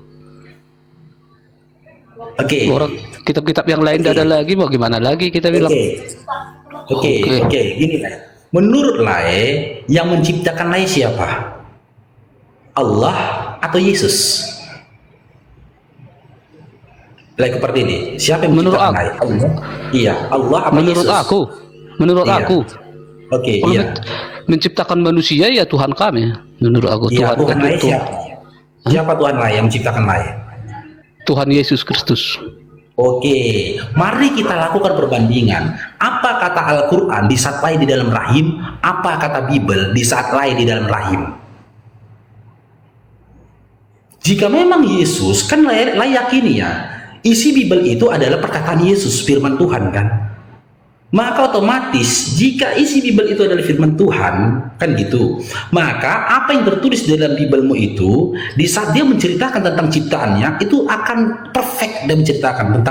Oke. Orang kitab-kitab yang lain ada lagi, mau gimana lagi kita bilang. Oke. Gini lah. Menurut Lae, yang menciptakan Lae siapa? Allah atau Yesus? Lae seperti ini. Siapa yang menurut menciptakan Lae? Allah. Iya, Allah atau menurut Yesus? Menurut aku. Oke, iya. Menciptakan manusia ya Tuhan kami. Menurut aku Iya, Tuhan Lae siapa? Siapa Tuhan Lae yang menciptakan Lae? Tuhan Yesus Kristus. Oke, mari kita lakukan perbandingan. Apa kata Al-Quran di saat Lae di dalam rahim? Apa kata Bible di saat Lae di dalam rahim? Jika memang Yesus, kan Lae yakini ya, isi Bible itu adalah perkataan Yesus, firman Tuhan kan? Maka otomatis jika isi Bible itu adalah firman Tuhan, kan gitu, maka apa yang tertulis dalam Biblemu itu di saat dia menceritakan tentang ciptaannya itu akan perfect dan menceritakan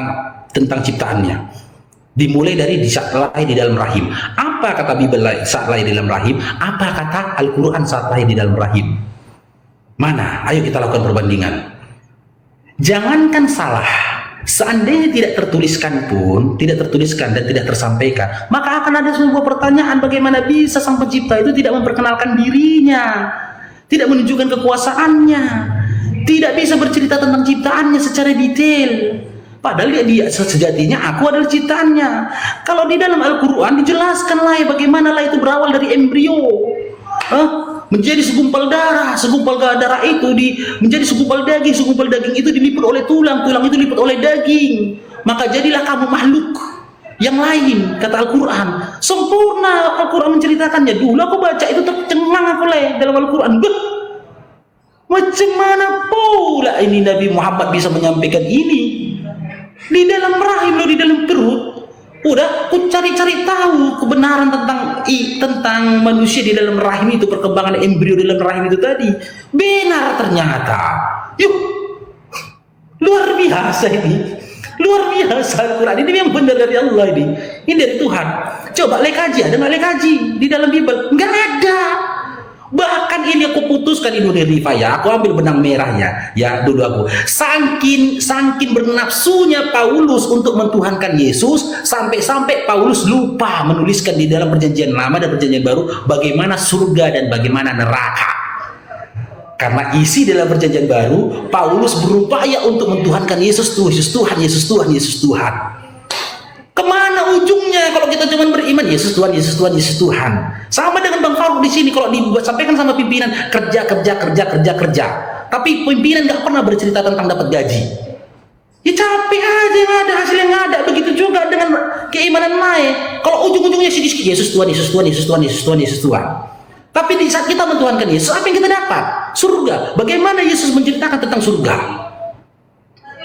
tentang ciptaannya. Dimulai dari di saat Lae di dalam rahim. Apa kata Bible saat Lae di dalam rahim? Apa kata Al-Quran saat Lae di dalam rahim? Mana? Ayo kita lakukan perbandingan. Jangankan salah, seandainya tidak tertuliskan dan tidak tersampaikan, maka akan ada sebuah pertanyaan, bagaimana bisa sang pencipta itu tidak memperkenalkan dirinya, tidak menunjukkan kekuasaannya, tidak bisa bercerita tentang ciptaannya secara detail, padahal dia sejatinya aku adalah ciptaannya. Kalau di dalam Al-Quran dijelaskan lah bagaimana itu berawal dari embrio, menjadi segumpal darah itu menjadi segumpal daging itu diliput oleh tulang itu diliput oleh daging, maka jadilah kamu makhluk yang lain, kata Al-Quran. Sempurna Al-Quran menceritakannya. Dulu aku baca itu tercengang aku dalam Al-Quran. Macam mana pula ini Nabi Muhammad bisa menyampaikan ini di dalam rahim di dalam perut, udah aku cari-cari tahu kebenaran tentang manusia di dalam rahim itu, perkembangan embrio di dalam rahim itu tadi. Benar ternyata. Yuk, luar biasa ini. Luar biasa Al-Quran ini yang benar dari Allah ini. Ini dari Tuhan. Coba lekaji, ada nggak lekaji di dalam Bible? Nggak ada. Bahkan ini aku putuskan ini Rifa ya, aku ambil benang merahnya ya dulu aku. Saking bernafsunya Paulus untuk mentuhankan Yesus, sampai-sampai Paulus lupa menuliskan di dalam Perjanjian Lama dan Perjanjian Baru bagaimana surga dan bagaimana neraka. Karena isi dalam Perjanjian Baru, Paulus berupaya untuk mentuhankan Yesus Tuhan, Yesus Tuhan, Yesus Tuhan, Yesus Tuhan. Kemana ujungnya kalau kita cuma beriman Yesus Tuhan, Yesus Tuhan, Yesus Tuhan? Sama dengan Bang Faruk di sini, kalau disampaikan sama pimpinan kerja. Tapi pimpinan nggak pernah bercerita tentang dapat gaji. Ya capek aja, nggak ada hasil yang nggak ada. Begitu juga dengan keimanan naik. Kalau ujung-ujungnya sedikit Yesus Tuhan, Yesus Tuhan, Yesus Tuhan, Yesus Tuhan, Yesus Tuhan. Tapi di saat kita mentuhankan Yesus, apa yang kita dapat? Surga. Bagaimana Yesus menceritakan tentang surga?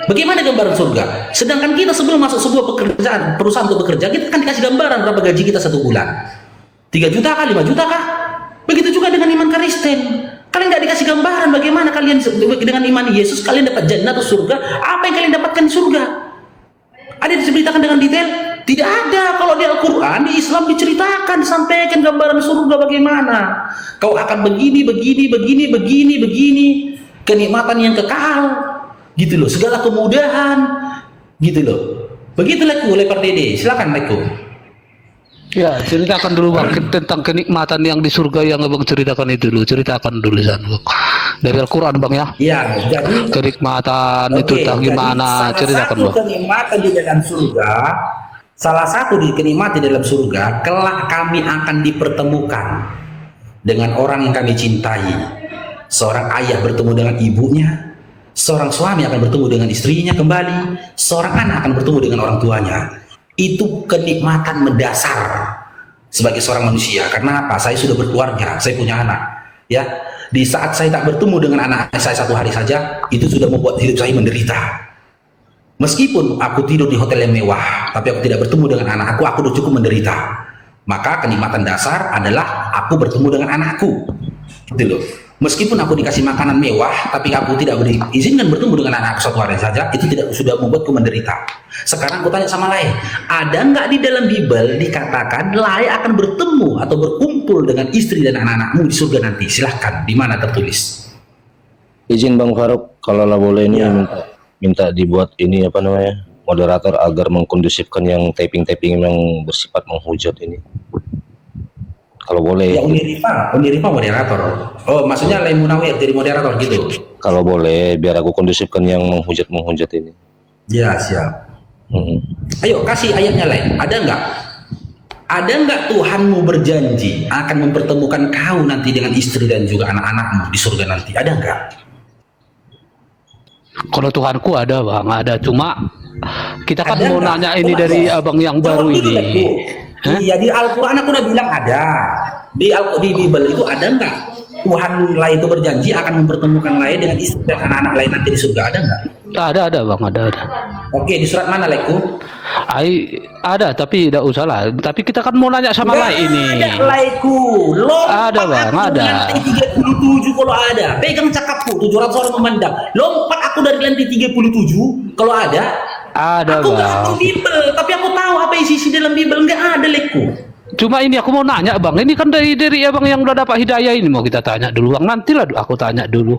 Bagaimana gambaran surga? Sedangkan kita sebelum masuk sebuah perusahaan untuk bekerja, kita akan dikasih gambaran berapa gaji kita satu bulan. 3 juta kah? 5 juta kah? Begitu juga dengan iman Kristen. Kalian nggak dikasih gambaran bagaimana kalian dengan iman Yesus, kalian dapat jannah atau surga. Apa yang kalian dapatkan di surga? Ada diceritakan dengan detail? Tidak ada. Kalau di Al-Quran, di Islam diceritakan, disampaikan gambaran surga bagaimana. Kau akan begini. Kenikmatan yang kekal. Gitu loh. Segala kemudahan. Gitu loh. Begitu Leku, Lepar Dede. Silakan Leku. Ya, ceritakan dulu Bang tentang kenikmatan yang di surga yang Abang ceritakan itu dulu. Ceritakan dulu Bang. Dari Al-Quran Bang ya. Ya, jadi kenikmatan itu entah gimana, ceritakan Bang. Kenikmatan di dalam surga, salah satu kenikmatan di dalam surga, kelak kami akan dipertemukan dengan orang yang kami cintai. Seorang ayah bertemu dengan ibunya, seorang suami akan bertemu dengan istrinya kembali, seorang anak akan bertemu dengan orang tuanya. Itu kenikmatan mendasar sebagai seorang manusia. Karena apa? Saya sudah berkeluarga, saya punya anak. Ya, di saat saya tak bertemu dengan anak saya satu hari saja, itu sudah membuat hidup saya menderita. Meskipun aku tidur di hotel yang mewah, tapi aku tidak bertemu dengan anakku, aku sudah cukup menderita. Maka kenikmatan dasar adalah aku bertemu dengan anakku. Gitu loh. Meskipun aku dikasih makanan mewah, tapi aku tidak diizinkan bertemu dengan anakku satu hari saja, itu tidak sudah membuatku menderita. Sekarang aku tanya sama Lai, ada nggak di dalam Bible dikatakan Lai akan bertemu atau berkumpul dengan istri dan anak-anakmu di surga nanti? Silahkan, di mana tertulis? Izin Bang Faruk, kalau lah boleh ini minta dibuat ini apa namanya moderator agar mengkondusifkan yang typing yang bersifat menghujat ini. Kalau boleh. Ya Uni Rifa moderator. Oh, maksudnya Lai Munawir jadi moderator gitu. Kalau boleh, biar aku kondusifkan yang menghujat ini. Ya, siap. Ayo kasih ayatnya Lai. Ada nggak Tuhanmu berjanji akan mempertemukan kau nanti dengan istri dan juga anak-anakmu di surga nanti? Ada nggak? Kalau Tuhanku ada Bang, ada. Cuma kita kan mau nanya ini dari Abang yang baru ini. Iya, di Al-Quran aku udah bilang ada. Di Bible itu ada nggak Tuhan Lai itu berjanji akan mempertemukan Lai dengan istri dan anak-anak lain nanti di surga? Ada nggak? Ada Bang, ada. Oke, di surat mana Laiku? Ada, tapi tidak usah lah. Tapi kita kan mau nanya sama Lai ini. Ada Laiku. Ada Bang, ada. Lantai 37 kalau ada. Pegang cakapku, 700 orang memandang. Lompat aku dari lantai 37 kalau ada. Ada aku Bang. nggak tahu Bible, tapi aku tahu apa isi dalam Bible. Nggak ada Laiku. Cuma ini aku mau nanya Bang, ini kan dari Abang yang udah dapat hidayah ini mau kita tanya dulu Bang, nantilah aku tanya dulu.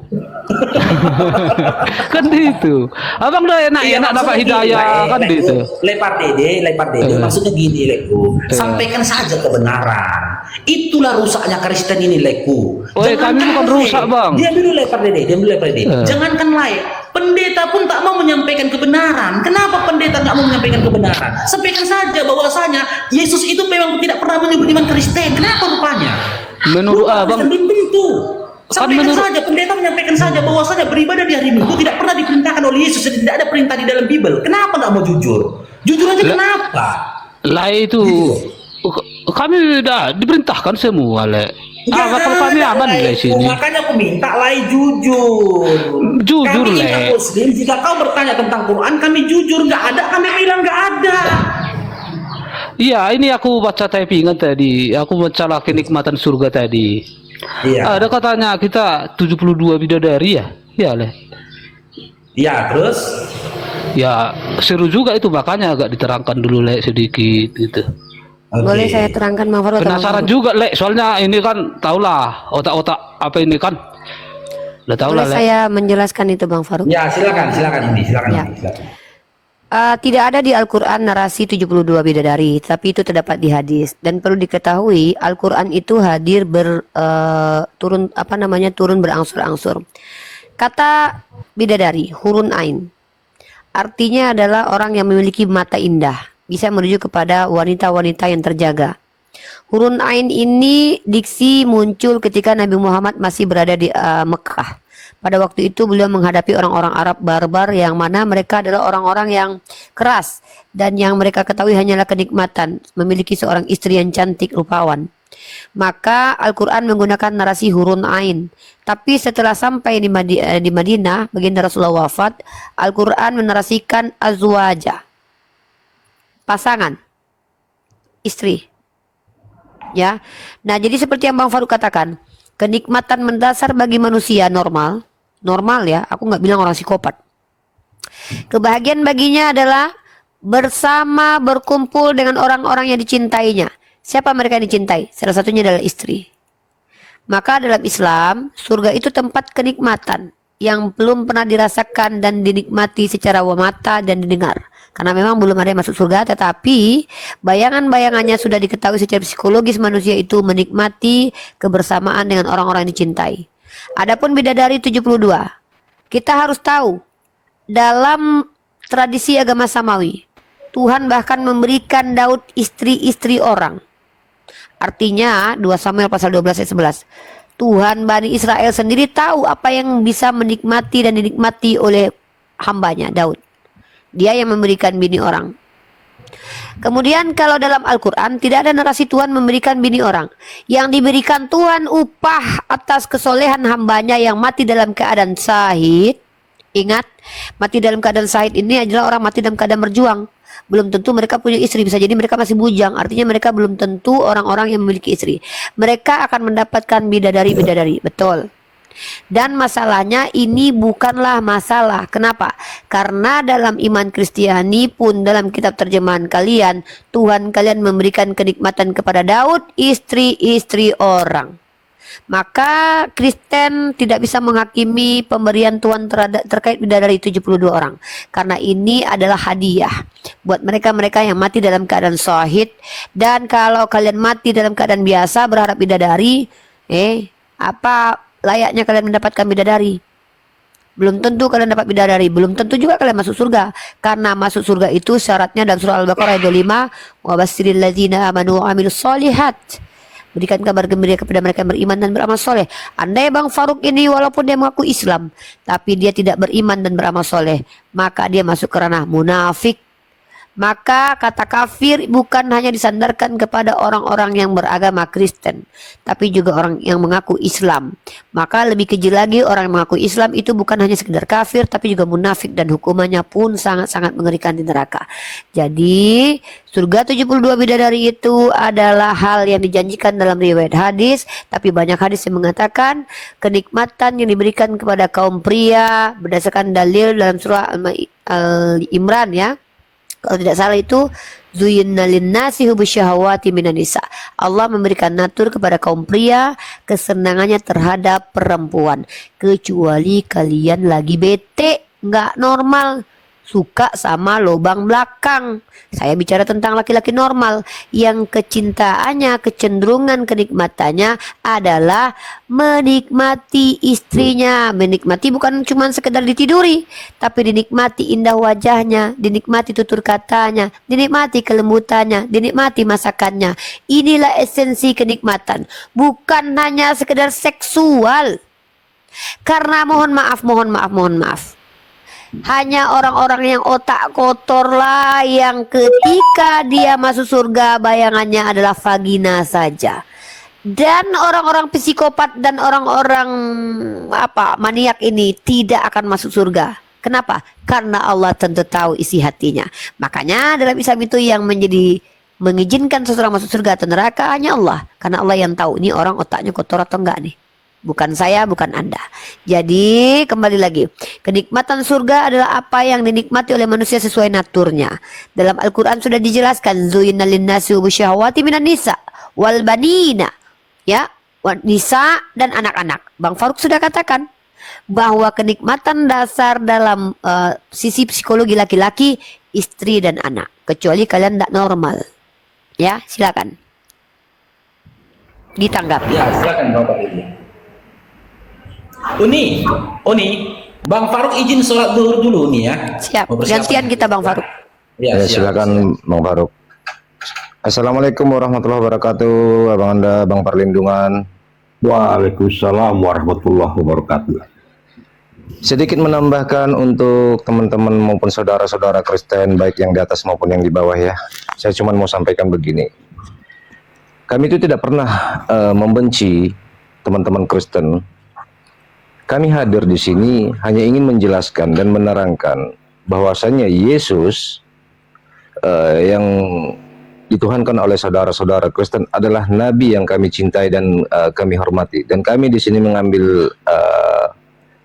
Kan itu. Abang udah enak dapat hidayah kan gitu. Lepar Dede, maksudnya gini Leku. Sampaikan saja kebenaran. Itulah rusaknya Kristen ini Leku. Kami bukan rusak Bang. Dia dulu Lepar Dede. Jangankan lain. Pendeta pun tak mau menyampaikan kebenaran. Kenapa pendeta tak mau menyampaikan kebenaran? Sampaikan saja bahwasanya Yesus itu memang tidak pernah menyebut iman Kristen. Kenapa rupanya? Menurut Abang belum tentu. Sampaikan saja, pendeta menyampaikan saja bahwasanya beribadah di hari Minggu tidak pernah diperintahkan oleh Yesus dan tidak ada perintah di dalam Bible. Kenapa nggak mau jujur? Jujur aja kenapa? Lai itu kami udah diperintahkan semua le. Kalau kami aman di sini. Makanya aku minta Lai jujur. Jujur Kami le. ingat Muslim, jika kau bertanya tentang Quran, kami jujur nggak ada, kami bilang nggak ada. Iya, ini aku baca typingan tadi. Aku baca kenikmatan surga tadi. Iya. Ada katanya kita 72 bidadari ya? Iya le. Iya, terus? Ya seru juga itu, makanya agak diterangkan dulu le sedikit gitu. Oke. Boleh saya terangkan Bang Faruk? atau Bang Penasaran Faruk? juga le, soalnya ini kan tahulah otak-otak apa ini kan. Udah tahu Boleh lah le. saya menjelaskan itu Bang Faruk? Ya, silakan Indi, silakan Ya. Indi, silakan. Tidak ada di Al-Quran narasi 72 bidadari, tapi itu terdapat di hadis. Dan perlu diketahui, Al-Quran itu hadir turun berangsur-angsur. Kata bidadari, hurun ain, artinya adalah orang yang memiliki mata indah, bisa merujuk kepada wanita-wanita yang terjaga. Hurun ain ini diksi muncul ketika Nabi Muhammad masih berada di Mekah. Pada waktu itu beliau menghadapi orang-orang Arab barbar yang mana mereka adalah orang-orang yang keras dan yang mereka ketahui hanyalah kenikmatan memiliki seorang istri yang cantik rupawan. Maka Al-Quran menggunakan narasi hurun ain. Tapi setelah sampai di Madinah, baginda Rasulullah wafat, Al-Quran menarasikan azwaja, pasangan, istri. Ya, nah jadi seperti yang Bang Faruk katakan, kenikmatan mendasar bagi manusia normal ya, aku nggak bilang orang psikopat. Kebahagiaan baginya adalah bersama berkumpul dengan orang-orang yang dicintainya. Siapa mereka yang dicintai? Salah satunya adalah istri. Maka dalam Islam, surga itu tempat kenikmatan yang belum pernah dirasakan dan dinikmati secara mata dan didengar. Karena memang belum ada yang masuk surga, tetapi bayangan-bayangannya sudah diketahui secara psikologis manusia itu menikmati kebersamaan dengan orang-orang yang dicintai. Adapun bidadari 72, kita harus tahu dalam tradisi agama Samawi, Tuhan bahkan memberikan Daud istri-istri orang. Artinya 2 Samuel pasal 12 ayat 11. Tuhan Bani Israel sendiri tahu apa yang bisa menikmati dan dinikmati oleh hambanya Daud. Dia yang memberikan bini orang. Kemudian kalau dalam Al-Quran tidak ada narasi Tuhan memberikan bini orang. Yang diberikan Tuhan upah atas kesolehan hambanya yang mati dalam keadaan syahid. Ingat, mati dalam keadaan syahid ini adalah orang mati dalam keadaan berjuang. Belum tentu mereka punya istri, bisa jadi mereka masih bujang. Artinya mereka belum tentu orang-orang yang memiliki istri. Mereka akan mendapatkan bidadari-bidadari, betul. Dan masalahnya ini bukanlah masalah. Kenapa? Karena dalam iman Kristiani pun dalam kitab terjemahan kalian, Tuhan kalian memberikan kenikmatan kepada Daud, istri-istri orang. Maka Kristen tidak bisa menghakimi pemberian Tuhan terkait bidadari 72 orang. Karena ini adalah hadiah buat mereka-mereka yang mati dalam keadaan syahid. Dan kalau kalian mati dalam keadaan biasa berharap bidadari, apa layaknya kalian mendapatkan bidadari? Belum tentu kalian dapat bidadari, belum tentu juga kalian masuk surga. Karena masuk surga itu syaratnya dalam surah Al-Baqarah ayat 25, wa basyiril ladzina amanu wa amilus sholihat. Berikan kabar gembira kepada mereka yang beriman dan beramal soleh. Andai Bang Faruk ini walaupun dia mengaku Islam, tapi dia tidak beriman dan beramal soleh, maka dia masuk ke ranah munafik. Maka kata kafir bukan hanya disandarkan kepada orang-orang yang beragama Kristen, tapi juga orang yang mengaku Islam. Maka lebih keji lagi, orang yang mengaku Islam itu bukan hanya sekedar kafir, tapi juga munafik, dan hukumannya pun sangat-sangat mengerikan di neraka. Jadi surga 72 bidadari itu adalah hal yang dijanjikan dalam riwayat hadis, tapi banyak hadis yang mengatakan kenikmatan yang diberikan kepada kaum pria berdasarkan dalil dalam surah Al-Imran ya. Kalau tidak salah itu zuyyina linnasi hubbusyahawati minan nisa. Allah memberikan natur kepada kaum pria kesenangannya terhadap perempuan, kecuali kalian lagi bete, nggak normal, suka sama lubang belakang. Saya bicara tentang laki-laki normal yang kecintaannya, kecenderungan kenikmatannya adalah menikmati istrinya. Menikmati bukan cuma sekedar ditiduri, tapi dinikmati indah wajahnya, dinikmati tutur katanya, dinikmati kelembutannya, dinikmati masakannya. Inilah esensi kenikmatan, bukan hanya sekedar seksual. Karena mohon maaf, Hanya orang-orang yang otak kotor lah yang ketika dia masuk surga bayangannya adalah vagina saja. Dan orang-orang psikopat dan orang-orang maniak ini tidak akan masuk surga. Kenapa? Karena Allah tentu tahu isi hatinya. Makanya dalam Islam itu yang mengizinkan seseorang masuk surga atau neraka hanya Allah. Karena Allah yang tahu ini orang otaknya kotor atau enggak nih. Bukan saya, bukan Anda. Jadi kembali lagi, kenikmatan surga adalah apa yang dinikmati oleh manusia sesuai naturnya. Dalam Al-Quran sudah dijelaskan, Zuyina linnasi syahwati minan nisa wal banina, ya, nisa dan anak-anak. Bang Faruk sudah katakan bahwa kenikmatan dasar dalam sisi psikologi laki-laki istri dan anak, kecuali kalian tidak normal. Ya, silakan ditanggapi. Ya, silakan Bang Faruk. Uni, Bang Faruk izin sholat zuhur dulu nih ya. Siap, Mempersiapkan. gantian kita Bang Faruk. Ya, Ya, siap. silakan Bang Faruk. Assalamualaikum warahmatullahi wabarakatuh, Abang Anda, Bang Perlindungan. Waalaikumsalam warahmatullahi wabarakatuh. Sedikit menambahkan untuk teman-teman maupun saudara-saudara Kristen, baik yang di atas maupun yang di bawah ya. Saya cuma mau sampaikan begini. Kami itu tidak pernah membenci teman-teman Kristen. Kami hadir di sini hanya ingin menjelaskan dan menerangkan bahwasannya Yesus yang dituhankan oleh saudara-saudara Kristen adalah nabi yang kami cintai dan kami hormati, dan kami di sini mengambil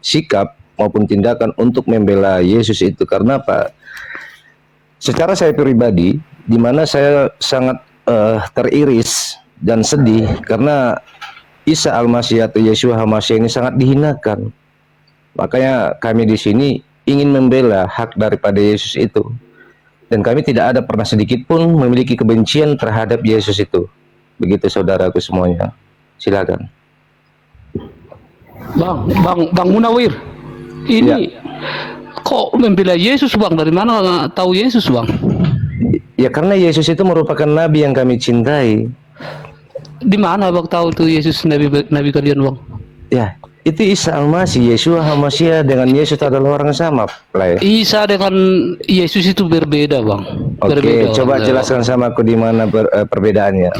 sikap maupun tindakan untuk membela Yesus itu. Karena apa? Secara saya pribadi, di mana saya sangat teriris dan sedih karena Isa Al-Masih atau Yeshua HaMasyiah ini sangat dihinakan. Makanya kami di sini ingin membela hak daripada Yesus itu. Dan kami tidak ada pernah sedikit pun memiliki kebencian terhadap Yesus itu. Begitu saudaraku semuanya. Silakan. Bang Munawir, ini kok membela Yesus Bang? Dari mana tahu Yesus Bang? Ya karena Yesus itu merupakan nabi yang kami cintai. Di mana Bang tahu tuh Yesus nabi kalian Bang? Ya, itu Isa Al-Masih, Yeshua HaMasyiah dengan Yesus adalah orang sama. Isa dengan Yesus itu berbeda Bang. Oke, Berbeda, coba Bang. jelaskan sama aku di mana perbedaannya.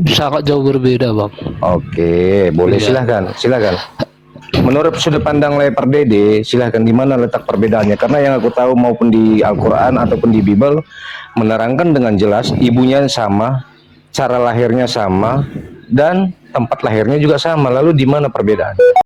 Sangat jauh berbeda Bang. Oke, boleh Iya. silakan. Menurut sudut pandang Leper Dede, silahkan di mana letak perbedaannya? Karena yang aku tahu maupun di Al-Quran ataupun di Bible menerangkan dengan jelas ibunya sama, cara lahirnya sama, dan tempat lahirnya juga sama. Lalu di mana perbedaan?